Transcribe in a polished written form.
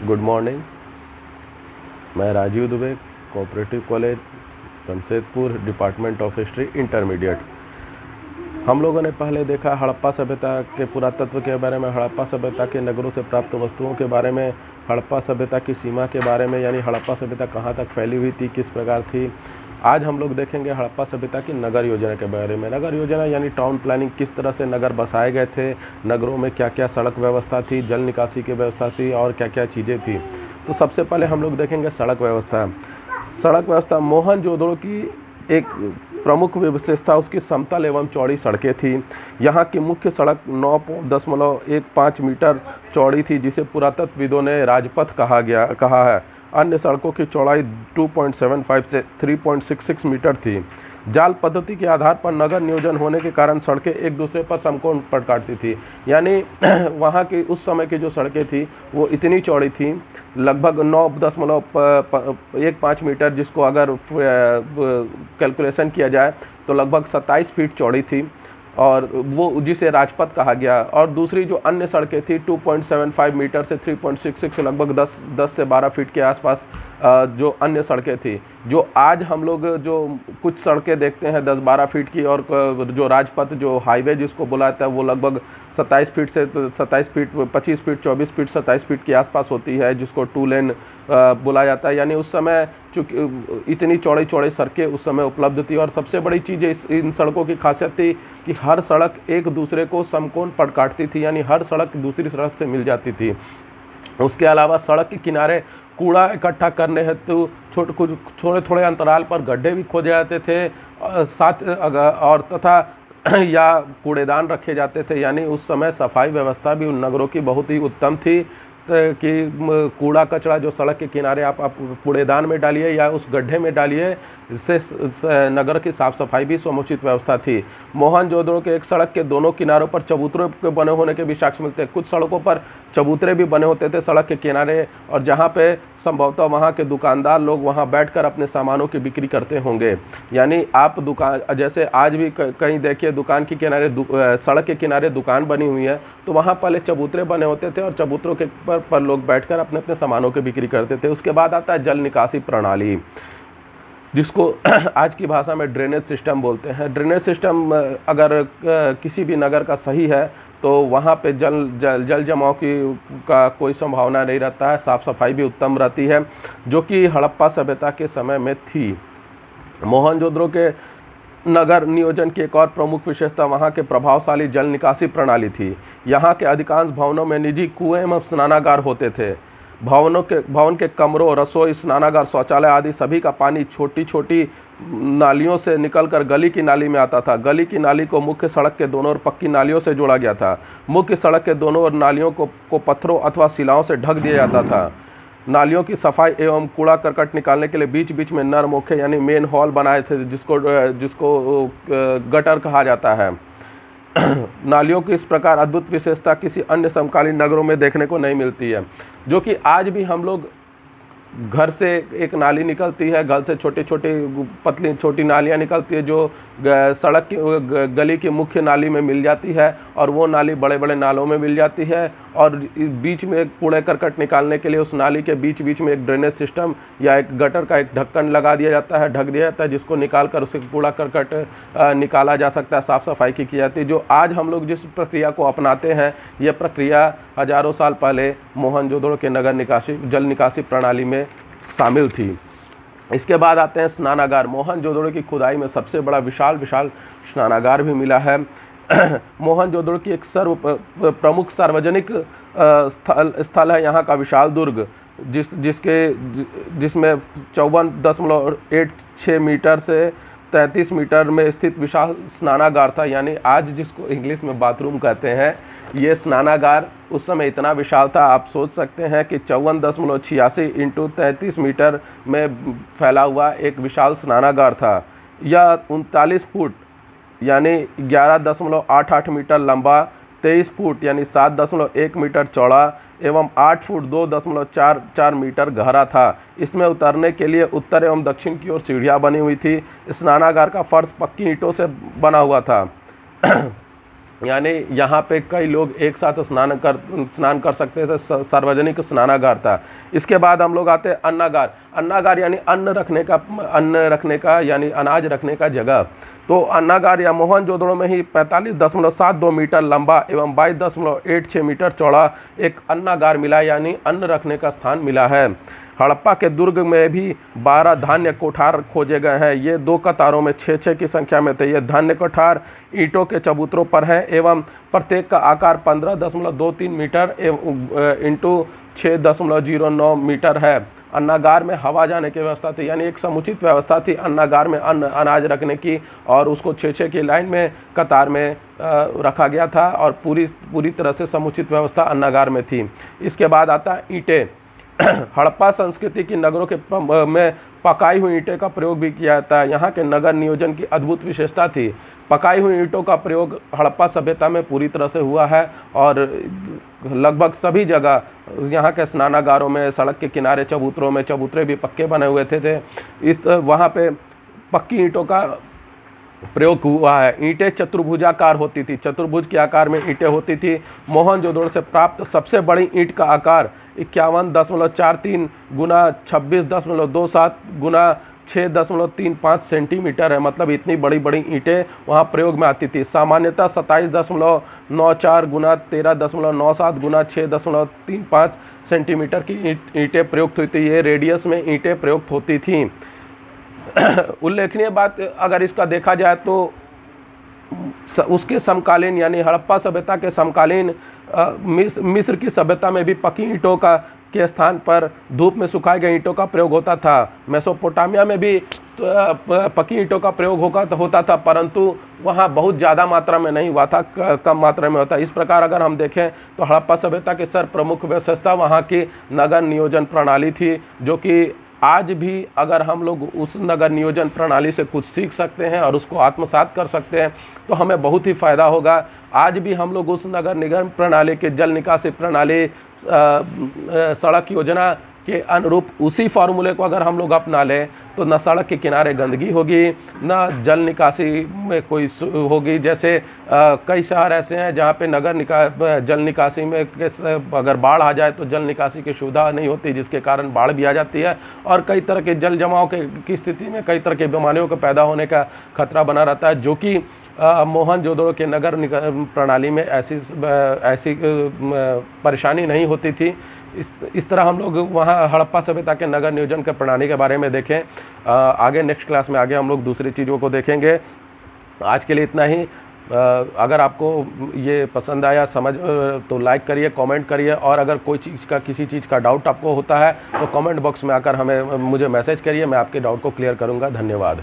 Good morning. मैं Rajeev Dubey, cooperative college Jamshedpur, department of history, intermediate. हम लोगों ने पहले देखा हड़प्पा सभ्यता के पुरातत्व के बारे में, हड़प्पा सभ्यता के नगरों से प्राप्त वस्तुओं के बारे में, हड़प्पा सभ्यता की सीमा के बारे में, यानी हड़प्पा सभ्यता कहाँ तक फैली हुई थी, किस प्रकार थी। आज हम लोग देखेंगे हड़प्पा सभ्यता की नगर योजना के बारे में। नगर योजना यानी टाउन प्लानिंग, किस तरह से नगर बसाए गए थे, नगरों में क्या क्या सड़क व्यवस्था थी, जल निकासी की व्यवस्था थी और क्या क्या चीज़ें थी। तो सबसे पहले हम लोग देखेंगे सड़क व्यवस्था। सड़क व्यवस्था मोहनजोदड़ो की एक प्रमुख विशेषता उसकी समतल एवं चौड़ी सड़कें थी। यहाँ की मुख्य सड़क 9.15 मीटर चौड़ी थी, जिसे पुरातत्वविदों ने राजपथ कहा है। अन्य सड़कों की चौड़ाई 2.75 से 3.66 मीटर थी। जाल पद्धति के आधार पर नगर नियोजन होने के कारण सड़कें एक दूसरे पर समकोण पर काटती थी। यानी वहाँ की उस समय की जो सड़कें थी वो इतनी चौड़ी थी, लगभग 9.15 मीटर, जिसको अगर कैलकुलेशन किया जाए तो लगभग 27 फीट चौड़ी थी, और वो जिसे राजपथ कहा गया। और दूसरी जो अन्य सड़कें थी 2.75 मीटर से 3.66, लगभग 10 से 12 फीट के आसपास जो अन्य सड़कें थी। जो आज हम लोग जो कुछ सड़कें देखते हैं 10-12 फीट की, और जो राजपथ जो हाईवे जिसको बुलाता है वो लगभग 27 फीट से 27 फीट 25 फीट 24 फीट 27 फीट के आसपास होती है, जिसको 2 लेन बोला जाता है। यानी उस समय चूँकि इतनी चौड़ी चौड़ी सड़कें उस समय उपलब्ध थी। और सबसे बड़ी चीज़ इन सड़कों की खासियत थी कि हर सड़क एक दूसरे को समकोण पर काटती थी, यानी हर सड़क दूसरी सड़क से मिल जाती थी। उसके अलावा सड़क के किनारे कूड़ा इकट्ठा करने हेतु थोड़े थोड़े अंतराल पर गड्ढे भी खोदे जाते थे, और तथा या कूड़ेदान रखे जाते थे। यानी उस समय सफाई व्यवस्था भी उन नगरों की बहुत ही उत्तम थी कि कूड़ा कचरा जो सड़क के किनारे आप कूड़ेदान में डालिए या उस गड्ढे में डालिए, इससे नगर की साफ़ सफाई भी समुचित व्यवस्था थी। मोहनजोदड़ो के एक सड़क के दोनों किनारों पर चबूतरे के बने होने के भी साक्ष्य मिलते हैं। कुछ सड़कों पर चबूतरे भी बने होते थे सड़क के किनारे, और जहाँ पे संभवतः वहाँ के दुकानदार लोग वहाँ बैठकर अपने सामानों की बिक्री करते होंगे। यानी आप दुकान, जैसे आज भी कहीं देखिए दुकान के किनारे सड़क के किनारे दुकान बनी हुई है, तो वहाँ पहले चबूतरे बने होते थे और चबूतरों के पर लोग बैठकर अपने अपने सामानों की बिक्री करते थे। उसके बाद आता है जल निकासी प्रणाली, जिसको आज की भाषा में ड्रेनेज सिस्टम बोलते हैं। ड्रेनेज सिस्टम अगर किसी भी नगर का सही है तो वहाँ पे जल जमाव का कोई संभावना नहीं रहता है, साफ़ सफाई भी उत्तम रहती है, जो कि हड़प्पा सभ्यता के समय में थी। मोहनजोदड़ो के नगर नियोजन की एक और प्रमुख विशेषता वहाँ के प्रभावशाली जल निकासी प्रणाली थी। यहाँ के अधिकांश भवनों में निजी कुएं एवं स्नानागार होते थे। भवन के कमरों, रसोई, स्नानागार, शौचालय आदि सभी का पानी छोटी छोटी नालियों से निकलकर गली की नाली में आता था। गली की नाली को मुख्य सड़क के दोनों ओर पक्की नालियों से जोड़ा गया था। मुख्य सड़क के दोनों ओर नालियों को पत्थरों अथवा शिलाओं से ढक दिया जाता था। नालियों की सफाई एवं कूड़ा करकट निकालने के लिए बीच बीच में नर मुखे यानी मेन हॉल बनाए थे, जिसको गटर कहा जाता है। नालियों की इस प्रकार अद्भुत विशेषता किसी अन्य समकालीन नगरों में देखने को नहीं मिलती है, जो कि आज भी हम लोग घर से एक नाली निकलती है, घर से छोटी छोटी पतली छोटी नालियाँ निकलती है, जो सड़क की गली की मुख्य नाली में मिल जाती है, और वो नाली बड़े बड़े नालों में मिल जाती है। और बीच में कूड़े करकट निकालने के लिए उस नाली के बीच बीच में एक ड्रेनेज सिस्टम या एक गटर का एक ढक्कन लगा दिया जाता है, ढक दिया जाता है, जिसको निकाल कर उससे कूड़ा करकट निकाला जा सकता है, साफ़ सफाई की जाती है। जो आज हम लोग जिस प्रक्रिया को अपनाते हैं, ये प्रक्रिया हज़ारों साल पहले मोहनजोदड़ो के जल निकासी प्रणाली में शामिल थी। इसके बाद आते हैं स्नानागार। मोहनजोदड़ो की खुदाई में सबसे बड़ा विशाल स्नानागार भी मिला है। मोहनजोदड़ो की एक प्रमुख सार्वजनिक स्थल है यहाँ का विशाल दुर्ग, जिसमें 54.86 मीटर से 33 मीटर में स्थित विशाल स्नानागार था। यानी आज जिसको इंग्लिश में बाथरूम कहते हैं, ये स्नानागार उस समय इतना विशाल था। आप सोच सकते हैं कि 54.86 इंटू 33 मीटर में फैला हुआ एक विशाल स्नानागार था। यह 39 फुट यानी 11.88 मीटर लंबा, 23 फुट यानी 7.1 मीटर चौड़ा एवं 8 फुट 2.44 मीटर गहरा था। इसमें उतरने के लिए उत्तर एवं दक्षिण की ओर सीढ़ियाँ बनी हुई थी। स्नानागार का फर्श पक्की ईंटों से बना हुआ था। यानी यहाँ पे कई लोग एक साथ स्नान कर सकते थे। सार्वजनिक स्नानागार था। इसके बाद हम लोग आते हैं अन्नागार। अन्नागार यानी अन्न रखने का यानी अनाज रखने का जगह। तो अन्नागार या मोहनजोदड़ो में ही 45.72 मीटर लंबा एवं 22.86 मीटर चौड़ा एक अन्नागार मिला, यानी अन्न रखने का स्थान मिला है। हड़प्पा के दुर्ग में भी 12 धान्य कोठार खोजे गए हैं। ये 2 कतारों में 6-6 की संख्या में थे। ये धान्य कोठार ईंटों के चबूतरों पर हैं एवं प्रत्येक का आकार 15.23 मीटर इंटू 6.09 मीटर है। अन्नागार में हवा जाने की व्यवस्था थी, यानी एक समुचित व्यवस्था थी अन्नागार में अनाज रखने की, और उसको 6-6 की लाइन में कतार में रखा गया था और पूरी तरह से समुचित व्यवस्था अन्नागार में थी। इसके बाद आता है ईंटें। हड़प्पा संस्कृति की नगरों के में पकाई हुई ईंटें का प्रयोग भी किया जाता है। यहाँ के नगर नियोजन की अद्भुत विशेषता थी। पकाई हुई ईंटों का प्रयोग हड़प्पा सभ्यता में पूरी तरह से हुआ है और लगभग सभी जगह यहाँ के स्नानागारों में, सड़क के किनारे, चबूतरों में, चबूतरे भी पक्के बने हुए थे। वहाँ पे पक्की ईंटों का प्रयोग हुआ है। ईंटें चतुर्भुजाकार होती थी, चतुर्भुज के आकार में ईंटें होती थी। मोहनजोदड़ो से प्राप्त सबसे बड़ी ईंट का आकार 51.43 गुना 26.27 गुना 6.35 सेंटीमीटर है। मतलब इतनी बड़ी बड़ी ईंटें वहाँ प्रयोग में आती थी। सामान्यतः 27.94 गुना 13.97 गुना 6.35 सेंटीमीटर की ईंटें प्रयुक्त हुई थी। ये रेडियस में ईंटें प्रयुक्त होती थीं। उल्लेखनीय बात अगर इसका देखा जाए तो उसके समकालीन यानी हड़प्पा सभ्यता के समकालीन मिस्र की सभ्यता में भी पक्की ईंटों के स्थान पर धूप में सुखाई गई ईंटों का प्रयोग होता था। मेसोपोटामिया में भी पक्की ईंटों का प्रयोग होता था, परंतु वहाँ बहुत ज़्यादा मात्रा में नहीं हुआ था, कम मात्रा में होता। इस प्रकार अगर हम देखें तो हड़प्पा सभ्यता की प्रमुख विशेषता वहाँ की नगर नियोजन प्रणाली थी, जो कि आज भी अगर हम लोग उस नगर नियोजन प्रणाली से कुछ सीख सकते हैं और उसको आत्मसात कर सकते हैं तो हमें बहुत ही फ़ायदा होगा। आज भी हम लोग उस नगर निगम प्रणाली के जल निकासी प्रणाली, सड़क योजना के अनुरूप उसी फार्मूले को अगर हम लोग अपना लें तो न सड़क के किनारे गंदगी होगी, न जल निकासी में कोई होगी। जैसे कई शहर ऐसे हैं जहाँ पे जल निकासी में अगर बाढ़ आ जाए तो जल निकासी की सुविधा नहीं होती, जिसके कारण बाढ़ भी आ जाती है और कई तरह के जल जमाव की स्थिति में कई तरह की बीमारियों के पैदा होने का खतरा बना रहता है, जो कि मोहनजोदड़ो के नगर प्रणाली में ऐसी परेशानी नहीं होती थी। इस तरह हम लोग वहाँ हड़प्पा सभ्यता के नगर नियोजन के प्रणाली के बारे में देखें। आगे नेक्स्ट क्लास में आगे हम लोग दूसरी चीज़ों को देखेंगे। आज के लिए इतना ही। अगर आपको ये पसंद आया तो लाइक करिए, कमेंट करिए, और अगर किसी चीज़ का डाउट आपको होता है तो कमेंट बॉक्स में आकर मुझे मैसेज करिए, मैं आपके डाउट को क्लियर करूँगा। धन्यवाद।